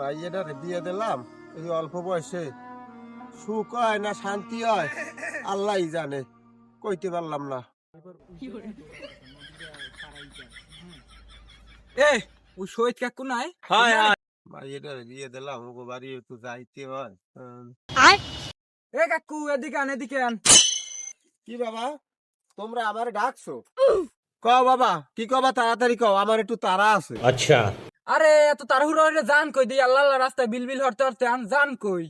মাইয়েটারে বিয়ে দিলাম এই অল্প বয়সে, সুখ হয় না শান্তি হয় আল্লাহই জানে, কইতে পারলাম না। এ ওই শহীদ কাকু নাই? মাইয়েটারে বিয়ে দিলাম ওগো বাড়ি একটু যাইতে হয়। এ কাকু এদিকে আন, এদিকে আন। কি বাবা, তোমরা আবার ডাকছো? কও বাবা, কি কবা তাড়াতাড়ি কও, আমার একটু তাড়া আছে। আরে এত তাড়াহুড়ো হইলে জান কই দি, আল্লাহ আল্লাহ রাস্তায় বিল বিল হরতে হরতে আন জান কই।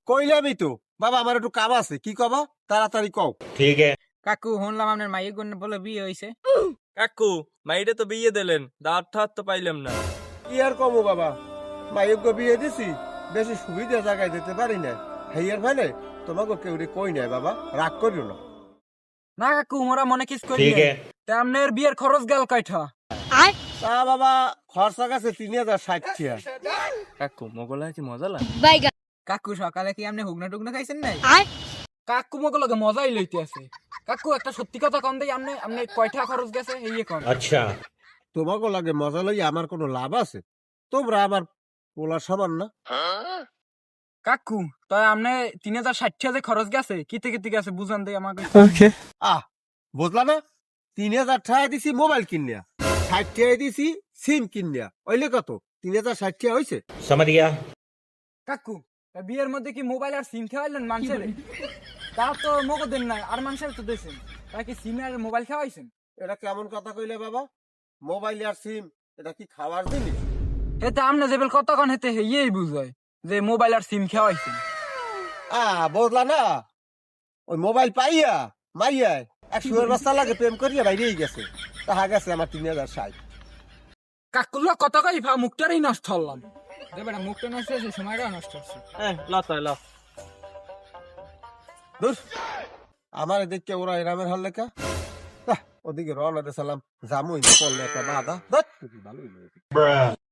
কইলামই তো বাবা, আমার একটু কাম আছে, কি কবা তাড়াতাড়ি কও। কাকু শুনলাম আপনার মাইয়ের গুণ বলে বিয়ে হইছে। কাকু মাইরে তো বিয়ে দিলেন, দাঁত ঠাত তো পাইলাম না। কি আর কমো বাবা, মাইয়কে বিয়ে দিছি, বেশি সুবিধা জায়গায় দিতে পারি না, হেয়ার ফেলে তোমাকে কেউ কই নাই বাবা, রাগ করিও না। না কাকু মোরা মনে কিস করি তে আপনার বিয়ের খরচ গেল কয়টা? তা বাবা খরচা গেছে ৩,০৬০ টাকা। কাকু মোগলা কি মজা লাগে? কাকু সকালে কি আপনি হুগনা টুগনা খাইছেন নাই? কাকু মগো লগে মজাই লইতে আছে। কাকু একটা সত্যি কথা কম দেই, আপনি আপনি কয়টা খরচ গেছে এই কোন? তোমাকে লাগে মজা লই আমার কোনো লাভ আছে? তোমরা আবার পোলা সমান না। কাকু তাই আপনি ৩,০৬০ যে খরচ গেছে কিতে কিতে গেছে বুঝান দেই আমাকে। আহ বুঝলা না, ৩,০০০ টাকা দিছি মোবাইল কিনিয়া, ৬০ টাকা দিছি সিম কিনিয়া, ওইলে কত ৩,০৬০ টাকা হয়েছে। কাকু তা বিয়ের মধ্যে কি মোবাইল আর সিম খাওয়াইলেন মানুষের? তা তো মগো দেন নাই, আর মানুষের তো দিয়েছেন, তাই কি সিম আর মোবাইল খাওয়াইছেন? এটা কেমন কথা কইলে বাবা, মোবাইল আর সিম এটা কি খাওয়ার জিনিস? এতে আপনি যেবেল কতক্ষণ হেতে ইয়েই বুঝায় যে মোবাইল আর সিম খাওয়াইছেন। বুঝলা না, ওই মোবাইল পাইয়া মাইয়া এক শুয়ার বাচ্চা লাগে প্রেম করিয়া বাইরেই গেছে, তাহা গেছে আমার ৩,০৬০। কাকুল্লা কত কই ভা মুখটারই নষ্ট হলাম। বেটা মুখটা নষ্ট হয়েছে, সময়টা নষ্ট হচ্ছে। দূর, আমার এদিকে ওরা এরামের হাল লেখা, ওদিকে রওনা দিয়েছিলাম, জামুই পড়লে একটা বাধা। ভালোই